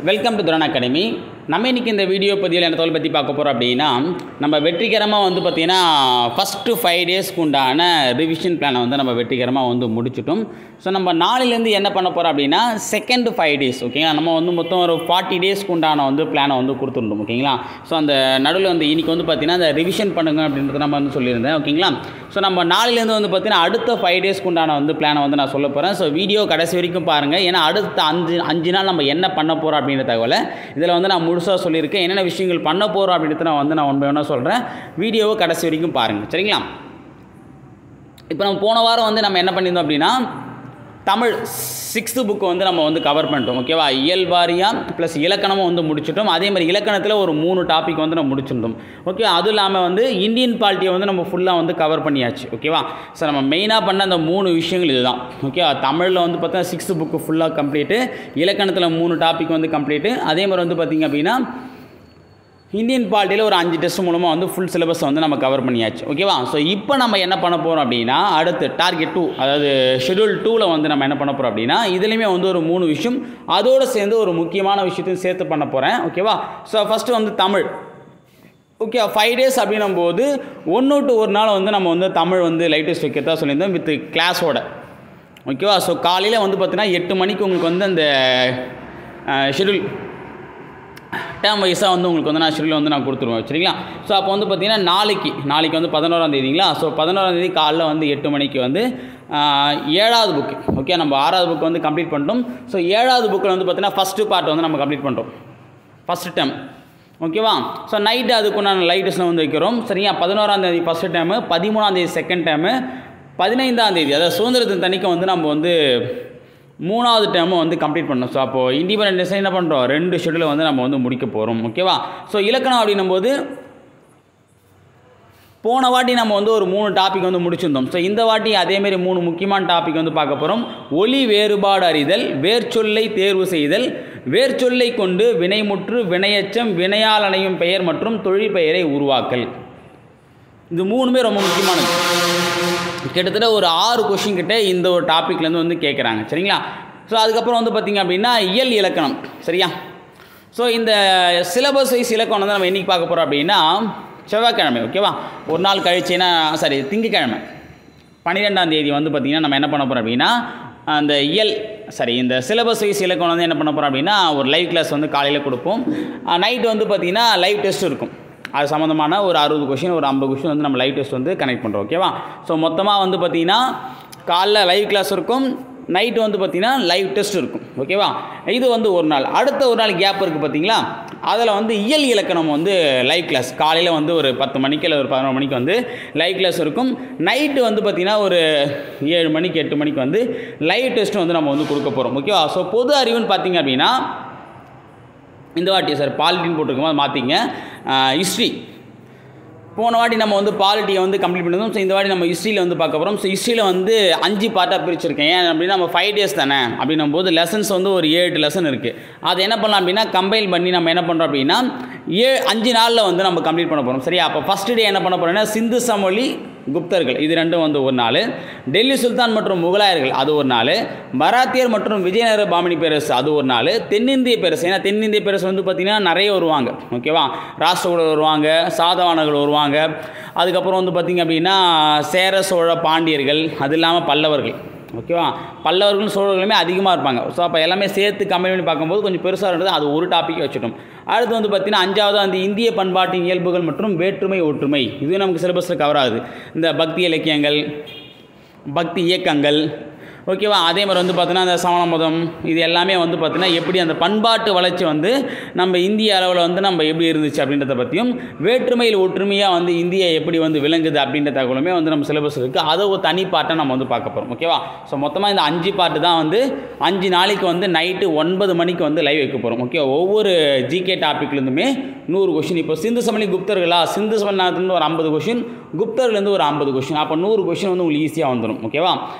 Welcome to துரான் academy. நம்ம இன்றைக்கி இந்த வீடியோ பதிவில் என்ன தோல் பற்றி பார்க்க போகிறோம் அப்படின்னா, நம்ம வெற்றிகரமாக பார்த்திங்கன்னா ஃபஸ்ட்டு 5 டேஸ்க்கு உண்டான ரிவிஷன் பிளானை நம்ம வெற்றிகரமாக முடிச்சிட்டோம். ஸோ நம்ம நாளிலேருந்து என்ன பண்ண போகிறோம் அப்படின்னா செகண்ட் 5 டேஸ் ஓகேங்களா. நம்ம மொத்தம் ஒரு 40 டேஸ்க்கு உண்டான பிளானை கொடுத்துருந்தோம் ஓகேங்களா. ஸோ அந்த நடுவில் இன்றைக்கி பார்த்திங்கன்னா அந்த ரிவிஷன் பண்ணுங்க அப்படின்றத நம்ம சொல்லியிருந்தேன் ஓகேங்களா. ஸோ நம்ம நாளிலேருந்து பார்த்திங்கன்னா அடுத்த 5 டேஸ்க்கு உண்டான பிளானை நான் சொல்ல போகிறேன். ஸோ வீடியோ கடைசி வரைக்கும் பாருங்கள். ஏன்னா அடுத்த 5 நாள் நம்ம என்ன பண்ண போகிறோம் அப்படின்ற தகவலை இதில் நான் முழுசாக சொல்லியிருக்கேன். என்னென்ன விஷயங்கள் பண்ண போகிறோம் அப்படின்றத நான் ஒன் பை ஒன்னாக சொல்கிறேன். வீடியோவை கடைசி வரைக்கும் பாருங்கள் சரிங்களா. இப்போ நம்ம போன வாரம் நம்ம என்ன பண்ணியிருந்தோம் அப்படின்னா தமிழ் 6th புக்கு நம்ம கவர் பண்ணிட்டோம் ஓகேவா. இயல் வாரியாக ப்ளஸ் இலக்கணமும் முடிச்சிட்டோம். அதே மாதிரி இலக்கணத்தில் ஒரு 3 டாபிக் நம்ம முடிச்சிருந்தோம் ஓகே. அதுவும் இல்லாமல் இந்தியன் பாலிட்டியை நம்ம ஃபுல்லாக கவர் பண்ணியாச்சு ஓகேவா. ஸோ நம்ம மெயினாக பண்ண அந்த 3 விஷயங்கள் இதுதான் ஓகே. தமிழில் பார்த்தா 6th புக்கு ஃபுல்லாக கம்ப்ளீட்டு, இலக்கணத்தில் 3 டாபிக் கம்ப்ளீட்டு, அதே மாதிரி பார்த்திங்க அப்படின்னா இந்தியன் பாலிட்டியில் ஒரு 5 டெஸ்ட் மூலமாக ஃபுல் சிலபஸ் நம்ம கவர் பண்ணியாச்சு ஓகேவா. ஸோ இப்போ நம்ம என்ன பண்ண போகிறோம் அப்படின்னா அடுத்து டார்கெட் 2 அதாவது ஷெடியூல் 2ல் நம்ம என்ன பண்ண போகிறோம் அப்படின்னா இதுலேயுமே ஒரு 3 விஷயம் அதோடு சேர்ந்து ஒரு முக்கியமான விஷயத்தையும் சேர்த்து பண்ண போகிறேன் ஓகேவா. So first Tamil okay. 5 days அப்படின்னும் போது 1 to 1 நாள் நம்ம தமிழ் லைட் டெஸ்ட் வைக்கிறதா சொல்லியிருந்தோம் வித் கிளாஸோட ஓகேவா. ஸோ காலையில் பார்த்தீங்கன்னா 8 மணிக்கு உங்களுக்கு அந்த ஷெடியூல் டேம் வைஸாக உங்களுக்கு நான் ஷெடியூல் நான் கொடுத்துருவேன் சரிங்களா. ஸோ அப்போ பார்த்தீங்கன்னா நாளைக்கு 11ஆம் தேதிங்களா. ஸோ 11ஆம் தேதி காலைல 8 மணிக்கு 7வது புக்கு ஓகே. நம்ம 6வது புக்கு கம்ப்ளீட் பண்ணிட்டோம். ஸோ 7வது புக்கில் பார்த்தீங்கன்னா ஃபஸ்ட்டு பார்ட் நம்ம கம்ப்ளீட் பண்ணுறோம் ஃபஸ்ட்டு டேம் ஓகேவா. ஸோ நைட்டு அதுக்குண்டான லைட் டெஸ்ட்டில் வைக்கிறோம் சரியா. 11ஆம் தேதி ஃபஸ்ட்டு டேமு, 13ஆம் தேதி செகண்ட் டேமு, 15ஆம் தேதி அதாவது சுதந்திரத்தின் தனிக்கு நம்ம 3வது டேமும் கம்ப்ளீட் பண்ணோம். ஸோ அப்போது இண்டிபெண்டன்ஸ் என்ன பண்ணுறோம் 2 ஷெடியூலை நம்ம முடிக்க போகிறோம் ஓகேவா. ஸோ இலக்கணம் அப்படின்னும் போது போன வாட்டி நம்ம ஒரு 3 டாபிக் முடிச்சிருந்தோம். ஸோ இந்த வாட்டி அதேமாரி 3 முக்கியமான டாபிக் பார்க்க போகிறோம். ஒலி வேறுபாடு அறிதல், வேர்ச்சொல்லை தேர்வு செய்தல், வேர்ச்சொல்லை கொண்டு வினைமுற்று, வினையச்சம், வினையால் அணையும் பெயர் மற்றும் தொழிற்பெயரை உருவாக்கல். இது 3மே ரொம்ப முக்கியமானது. கிட்டத்தட்ட ஒரு 6 கொஷின் கிட்ட இந்த ஒரு டாப்பிக்லேருந்து கேட்குறாங்க சரிங்களா. ஸோ அதுக்கப்புறம் பார்த்திங்க அப்படின்னா இயல் இலக்கணம் சரியா. ஸோ இந்த சிலபஸ் வைஸ் இலக்கணம் நம்ம என்றைக்கு பார்க்க போகிறோம் அப்படின்னா செவ்வாய்க்கிழமை ஓகேவா. ஒரு நாள் கழிச்சுன்னா திங்கக்கிழமை 12ஆம் தேதி பார்த்திங்கன்னா நம்ம என்ன பண்ண போகிறோம் அப்படின்னா அந்த இந்த சிலபஸ் வைஸ் இலக்கணம் என்ன பண்ண போகிறோம் அப்படின்னா ஒரு லைவ் கிளாஸ் காலையில் கொடுப்போம். நைட்டு பார்த்திங்கன்னா லைவ் டெஸ்ட் இருக்கும். அது சம்மந்தமான ஒரு 60 கொஷின் ஒரு 50 கொஷின் நம்ம லைவ் டெஸ்ட் கனெக்ட் பண்ணுறோம் ஓகேவா. ஸோ மொத்தமாக பார்த்திங்கன்னா காலைல லைவ் கிளாஸ் இருக்கும், நைட்டு பார்த்திங்கன்னா லைவ் டெஸ்ட் இருக்கும் ஓகேவா. இது ஒரு நாள். அடுத்த ஒரு நாள் கேப் இருக்குது பார்த்திங்களா. அதில் இயல் இலக்கணம் லைவ் கிளாஸ் காலையில் ஒரு 10 மணிக்கு இல்லை ஒரு 11 மணிக்கு லைவ் கிளாஸ் இருக்கும். நைட்டு பார்த்திங்கன்னா ஒரு 7 மணிக்கு 8 மணிக்கு லைவ் டெஸ்ட்டு நம்ம கொடுக்க போகிறோம் ஓகேவா. ஸோ பொது அறிவுன்னு பார்த்திங்க அப்படின்னா இந்த வாட்டி பாலிட்டின்னு போட்டிருக்கோம் அது மாற்றிங்க. ஹிஸ்ட்ரி போன வாட்டி நம்ம பாலிட்டியை கம்ப்ளீட் பண்ணியிருந்தோம். ஸோ இந்த வாட்டி நம்ம ஹிஸ்ட்ரியில் பார்க்க போகிறோம். ஸோ ஹிஸ்ட்ரியில் 5 பார்ட்டாக பிரிச்சிருக்கேன். ஏன் அப்படின்னா நம்ம 5 டேஸ் தானே அப்படின்னும் போது லெசன்ஸ் ஒரு 7 லெசன் இருக்குது. அதை என்ன பண்ணலாம் அப்படின்னா கம்பைல் பண்ணி நம்ம என்ன பண்ணுறோம் அப்படின்னா 5 நாளில் நம்ம கம்ப்ளீட் பண்ண போகிறோம் சரியா. அப்போ ஃபஸ்ட்டு டே என்ன பண்ண போகிறோம்னா சிந்து சமவெளி குப்தர்கள் இது ரெண்டும் ஒரு நாள், டெல்லி சுல்தான் மற்றும் முகலாயர்கள் அது ஒரு நாள், மராத்தியர் மற்றும் விஜயநகர பாமினி பேரரசு அது ஒரு நாள், தென்னிந்திய பேரரசு ஏன்னா தென்னிந்திய பேரரசு பார்த்திங்கன்னா நிறைய வருவாங்க ஓகேவா. ராஷ்டிரகூடர் வருவாங்க, சாதவானர்கள் வருவாங்க, அதுக்கப்புறம் பார்த்திங்க அப்படின்னா சேர சோழ பாண்டியர்கள், அது இல்லாமல் பல்லவர்கள் ஓகேவா. பல்லவர்களும் சோழர்களுமே அதிகமாக இருப்பாங்க. ஸோ அப்போ எல்லாமே சேர்த்து கம்பைன் பண்ணி பார்க்கும்போது கொஞ்சம் பெருசாக இருந்தது. அது ஒரு டாப்பிக் வச்சுட்டோம். அடுத்து பார்த்திங்கன்னா 5வது இந்திய பண்பாட்டின் இயல்புகள் மற்றும் வேற்றுமை ஒற்றுமை இது நமக்கு சிலபஸில் கவர் ஆகுது. இந்த பக்தி இலக்கியங்கள், பக்தி இயக்கங்கள் ஓகேவா. அதே மாதிரி பார்த்தீங்கன்னா அந்த சமண மதம் இது எல்லாமே பார்த்தீங்கன்னா எப்படி அந்த பண்பாட்டு வளர்ச்சி நம்ம இந்திய அளவில் நம்ம எப்படி இருந்துச்சு அப்படின்றத பற்றியும், வேற்றுமையில் ஒற்றுமையாக இந்தியா எப்படி விளங்குது அப்படின்ற தகவலுமே நம்ம சிலபஸ் இருக்குது. அதை ஒரு தனி பாட்டை நம்ம பார்க்க போகிறோம் ஓகேவா. ஸோ மொத்தமாக இந்த 5 பாட்டு தான் 5 நாளைக்கு நைட்டு 9 மணிக்கு லைவ் வைக்க போகிறோம் ஓகே. ஒவ்வொரு ஜிகே டாப்பிக்லேருந்துமே 100 கொஷின். இப்போ சிந்து சமவெளி குப்தர்களா, சிந்து சமவெளிலேருந்து ஒரு 50 கொஷின், குப்தர்லேருந்து ஒரு 50 கொஷின், அப்போ 100 கொஷின் உங்களுக்கு ஈஸியாக வந்துடும் ஓகேவா.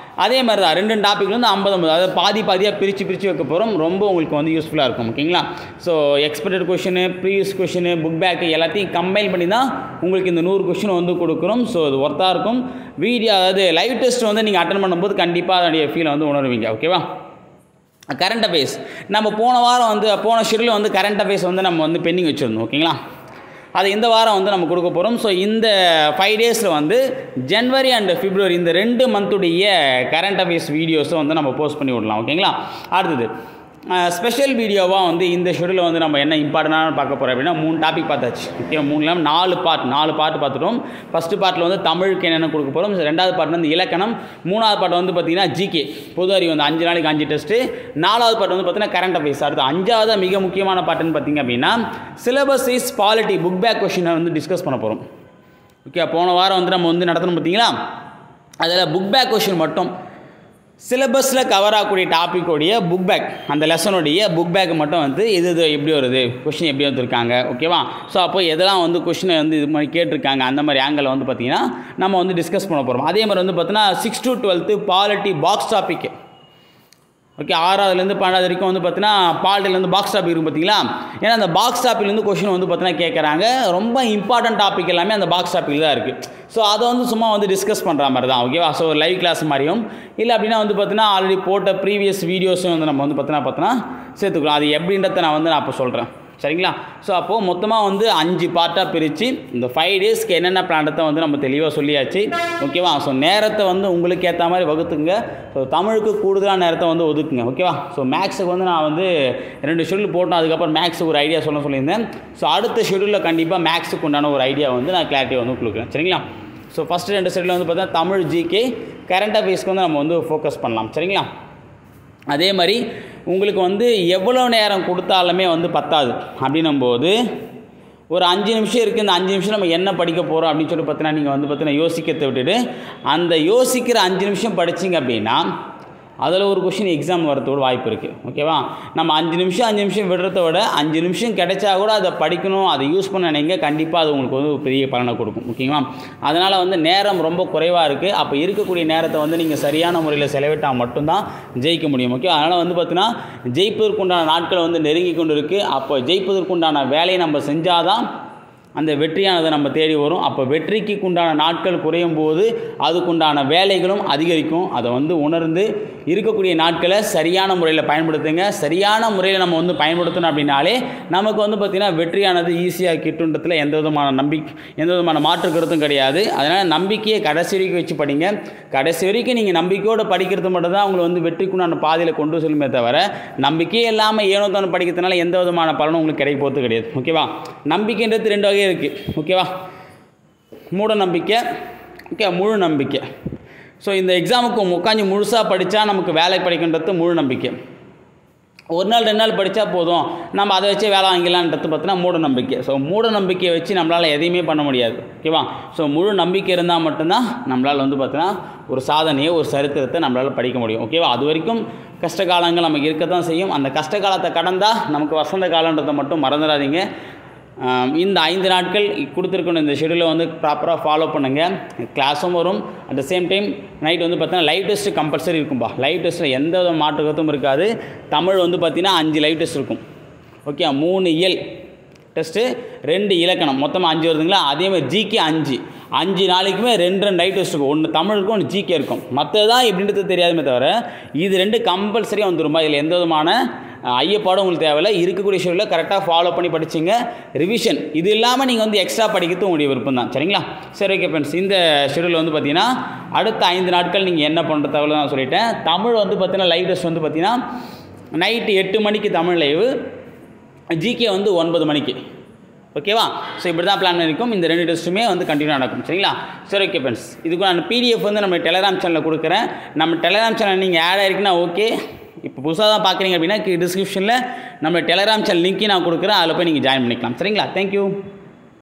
அதே மாதிரி தான் 2 டாப்பிக்லேருந்து 50 அதாவது பாதியாக பிரித்து வைக்க போகிறோம். ரொம்ப உங்களுக்கு யூஸ்ஃபுல்லாக இருக்கும் ஓகேங்களா. So expected question, previous question, book back எல்லாத்தையும் கம்பைன் பண்ணி தான் உங்களுக்கு இந்த 100 கொஷின் கொடுக்குறோம். ஸோ அது ஒர்த்தாக இருக்கும். வீடியோ அதாவது லைவ் டெஸ்ட் நீங்கள் அட்டன் பண்ணும்போது கண்டிப்பாக அதனுடைய ஃபீலை உணருவீங்க ஓகேவா. கரண்ட் அஃபேர்ஸ் நம்ம போன வாரம் வந்து போன ஷெட்யூல் வந்து கரண்ட் அஃபேர்ஸ் வந்து நம்ம வந்து பெண்டிங் வச்சுருந்தோம். ஓகேங்களா, அது இந்த வாரம் வந்து நம்ம கொடுக்க போகிறோம். ஸோ இந்த 5 டேஸில் வந்து ஜனவரி அண்ட் பிப்ரவரி இந்த 2 மந்த்துடைய கரண்ட் அஃபேர்ஸ் வீடியோஸை வந்து நம்ம போஸ்ட் பண்ணி விடலாம். ஓகேங்களா, அடுத்தது ஸ்பெஷல் வீடியோவாக வந்து இந்த ஷெட்யூலில் வந்து நம்ம என்ன இம்பார்ட்டண்டான பார்க்க போகிறோம் அப்படின்னா 3 டாபிக் பார்த்தாச்சு. ஓகே, 3 இல்லாமல் 4 பார்ட் பார்த்துட்டோம். ஃபஸ்ட்டு பார்ட்டில் வந்து தமிழுக்கு என்னென்ன கொடுக்க போகிறோம், 2வது பார்ட் வந்து இலக்கணம், 3வது பார்ட் வந்து பார்த்திங்கன்னா ஜிகே பொது அறிவு வந்து 5 நாளைக்கு 5 டெஸ்ட்டு, 4வது பார்ட் வந்து பார்த்திங்கன்னா கரண்ட் அஃபேர்ஸ். அடுத்து 5வது மிக முக்கியமான பார்ட்டுன்னு பார்த்திங்க அப்படின்னா syllabus is polity book back கொஷினை வந்து டிஸ்கஸ் பண்ண போகிறோம். ஓகே, போன வாரம் வந்து நம்ம வந்து நடத்தணும் பார்த்தீங்களா, அதில் புக் பேக் கொஷின் மட்டும் சிலபஸில் கவர் ஆகக்கூடிய டாப்பிக்கோடைய புக் பேக் அந்த லெசனுடைய புக் பேக் மட்டும் வந்து இது எப்படி வருது, கொஷின் எப்படி வந்துருக்காங்க. ஓகேவா, ஸோ அப்போ எதெல்லாம் வந்து கொஷினை வந்து இது மாதிரி கேட்டிருக்காங்க அந்த மாதிரி ஆங்கிள் வந்து பார்த்திங்கன்னா நம்ம வந்து டிஸ்கஸ் பண்ண போகிறோம். அதே மாதிரி வந்து பார்த்தீங்கன்னா 6 to 12 polity box topic. Okay, 6வதுலேருந்து 12வது வரைக்கும் வந்து பார்த்தீங்கன்னா பாலிட்டிலேருந்து பாக்ஸ் டாபிக் இருக்கும் பார்த்தீங்களா. ஏன்னா அந்த பாக்ஸ் டாப்பிக்லேருந்து கொஷின் வந்து பார்த்தீங்கன்னா கேட்குறாங்க. ரொம்ப இம்பார்ட்டன்ட் டாபிக் எல்லாமே அந்த பாக்ஸ் டாப்பிக் தான் இருக்குது. ஸோ அதை வந்து சும்மா வந்து டிஸ்கஸ் பண்ணுற மாதிரி தான். ஓகேவா, ஸோ லைவ் கிளாஸ் மாதிரியும் இல்லை அப்படின்னா வந்து பார்த்தீங்கன்னா ஆல்ரெடி போட்ட ப்ரீவியஸ் வீடியோஸும் வந்து நம்ம வந்து பார்த்தீங்கன்னா சேர்த்துக்கலாம். அது எப்படின்றத நான் அப்போ சொல்கிறேன். சரிங்களா, ஸோ அப்போது மொத்தமாக வந்து 5 பார்ட்டாக பிரித்து இந்த 5 டேஸ்க்கு என்னென்ன பிளானத்தை வந்து நம்ம தெளிவாக சொல்லியாச்சு. ஓகேவா, ஸோ நேரத்தை வந்து உங்களுக்கு ஏற்ற மாதிரி வகுத்துங்க. ஸோ தமிழுக்கு கூடுதலான நேரத்தை வந்து ஒதுக்குங்க. ஓகேவா, ஸோ மேக்ஸுக்கு வந்து நான் வந்து 2 ஷெட்யூல் போட்டோம். அதுக்கப்புறம் மேக்ஸுக்கு ஒரு ஐடியா சொல்லியிருந்தேன். ஸோ அடுத்த ஷெட்யூலில் கண்டிப்பாக மேக்ஸுக்கு உண்டான ஒரு ஐடியா வந்து நான் கிளாரிட்டியாக வந்து கொடுக்குறேன். சரிங்களா, ஸோ ஃபஸ்ட்டு 2 ஷெட்யூலில் வந்து பார்த்தா தமிழ் ஜிகே கரண்ட் அஃபேர்ஸ்க்கு வந்து நம்ம வந்து ஃபோக்கஸ் பண்ணலாம். சரிங்களா, அதே மாதிரி உங்களுக்கு வந்து எவ்வளோ நேரம் கொடுத்தாலுமே வந்து பத்தாது. அப்படின்னும்போது ஒரு 5 நிமிஷம் இருக்குது, இந்த 5 நிமிஷம் நம்ம என்ன படிக்க போகிறோம் அப்படின்னு சொல்லி பார்த்தீங்கன்னா நீங்கள் வந்து பார்த்தீங்கன்னா யோசிக்கிறத விட்டுட்டு அந்த யோசிக்கிற 5 நிமிஷம் படிச்சிங்க அப்படின்னா அதில் ஒரு கொஷின் எக்ஸாம் வரதோட வாய்ப்பு இருக்குது. ஓகேவா, நம்ம 5 நிமிஷம் விடுறத விட 5 நிமிஷம் கிடைச்சா கூட அதை படிக்கணும், அதை யூஸ் பண்ண நினைங்க, கண்டிப்பாக அது உங்களுக்கு வந்து பெரிய பலனை கொடுக்கும். ஓகேங்களா, அதனால் வந்து நேரம் ரொம்ப குறைவாக இருக்குது. அப்போ இருக்கக்கூடிய நேரத்தை வந்து நீங்கள் சரியான முறையில் செலவிட்டால் மட்டும்தான் ஜெயிக்க முடியும். ஓகே, அதனால் வந்து பார்த்தீங்கன்னா ஜெயிப்பதற்குண்டான நாட்கள் வந்து நெருங்கி கொண்டு இருக்குது. அப்போ ஜெயிப்பதற்குண்டான வேலையை நம்ம செஞ்சால் தான் அந்த வெற்றியானதை நம்ம தேடி வரும். அப்போ வெற்றிக்கு உண்டான நாட்கள் குறையும் போது அதுக்குண்டான வேலைகளும் அதிகரிக்கும். அதை வந்து உணர்ந்து இருக்கக்கூடிய நாட்களை சரியான முறையில் பயன்படுத்துங்க. சரியான முறையில் நம்ம வந்து பயன்படுத்தணும் அப்படின்னாலே நமக்கு வந்து பார்த்திங்கன்னா வெற்றியானது ஈஸியாக கிட்டுன்றதுல எந்த விதமான மாற்று கருத்தும் கிடையாது. அதனால் நம்பிக்கையை கடைசி வரைக்கும் வச்சு படிங்க. கடைசி வரைக்கும் நீங்கள் நம்பிக்கையோடு படிக்கிறது மட்டும் தான் உங்களை வந்து வெற்றிக்குண்டான பாதையில் கொண்டு செல்லுமே தவிர நம்பிக்கையே இல்லாமல் ஏனோ தானே படிக்கிறதுனால எந்த விதமான பலனும் உங்களுக்கு கிடைக்க போகிறது கிடையாது. ஓகேவா, நம்பிக்கைன்றது 2 வகை இருக்குது. ஓகேவா, மூட நம்பிக்கை, ஓகே, முழு நம்பிக்கை. ஸோ இந்த எக்ஸாமுக்கு உட்காந்து முழுசாக படித்தா நமக்கு வேலை படிக்கின்றது முழு நம்பிக்கை. ஒரு நாள் 2 நாள் படித்தா போதும் நம்ம அதை வச்சு வேலை வாங்கிடலான்றது பார்த்தீங்கன்னா மூட நம்பிக்கை. ஸோ மூட நம்பிக்கையை வச்சு நம்மளால் எதையுமே பண்ண முடியாது. ஓகேவா, ஸோ முழு நம்பிக்கை இருந்தால் மட்டும்தான் நம்மளால் வந்து பார்த்தீங்கன்னா ஒரு சாதனையை ஒரு சரித்திரத்தை நம்மளால் படிக்க முடியும். ஓகேவா, அது வரைக்கும் கஷ்ட காலங்கள் நமக்கு இருக்க தான் செய்யும். அந்த கஷ்ட காலத்தை கடந்தால் நமக்கு வசந்த காலன்றதை மட்டும் மறந்துடாதீங்க. இந்த 5 நாட்கள் கொடுத்துருக்கணும் இந்த ஷெடியூலை வந்து ப்ராப்பராக ஃபாலோ பண்ணுங்கள். கிளாஸும் வரும். At the same time night வந்து பார்த்தீங்கன்னா லைவ் டெஸ்ட்டு கம்பல்சரி இருக்கும்பா. லைவ் டெஸ்ட்டில் எந்த வித மாற்று கருத்தும் இருக்காது. தமிழ் வந்து பார்த்திங்கன்னா 5 லைவ் டெஸ்ட் இருக்கும். ஓகே, 3 இயல் டெஸ்ட்டு, 2 இலக்கணம், மொத்தமாக 5 வருதுங்களா. அதேமாதிரி ஜிகே 5 நாளைக்குமே 2 லைவ் டெஸ்ட் இருக்கும். ஒன்று தமிழ் இருக்கும், ஒன்று ஜிகே இருக்கும். மற்றதான் எப்படின்றது தெரியாதுமே தவிர இது 2 கம்பல்சரியாக வந்துரும்பா. இதில் எந்த விதமான ஐயப்பாடும் உங்களுக்கு தேவையில்லை. இருக்கக்கூடிய ஷெடியூலில் கரெக்டாக ஃபாலோ பண்ணி படிச்சிங்க. ரிவிஷன் இது இல்லாமல் நீங்கள் வந்து எக்ஸ்ட்ரா படிக்கிறது உங்களுடைய விருப்பம் தான். சரிங்களா, சரி, ஓகே ஃப்ரெண்ட்ஸ். இந்த ஷெடியூல் வந்து பார்த்தீங்கன்னா அடுத்த 5 நாட்கள் நீங்கள் என்ன பண்ணுற தகவல் நான் சொல்லிட்டேன். தமிழ் வந்து பார்த்தீங்கன்னா லைவ் டெஸ்ட் வந்து பார்த்தீங்கன்னா நைட்டு 8 மணிக்கு தமிழ் லைவு, ஜிகே வந்து 9 மணிக்கு. ஓகேவா, ஸோ இப்படி தான் பிளான் பண்ணியிருக்கோம். இந்த 2 டெஸ்ட்டுமே வந்து கண்டினியூ நடக்கும். சரிங்களா, சரி, ஓகே ஃப்ரெண்ட்ஸ். இதுக்கு நான் PDF வந்து நம்ம டெலகிராம் சேனலில் கொடுக்குறேன். நம்ம டெலகிராம் சேனல் நீங்கள் ஆட் ஆகிருக்குன்னா ஓகே. இப்போ புதுசாக தான் பார்க்குறீங்க அப்படின்னா டிஸ்கிரிப்ஷனில் நம்ம டெலகிராம் சேனல் லிங்க்கையும் நான் கொடுக்குறேன். அதில் போய் நீங்கள் ஜாயின் பண்ணிக்கலாம். சரிங்களா, தேங்க்யூ.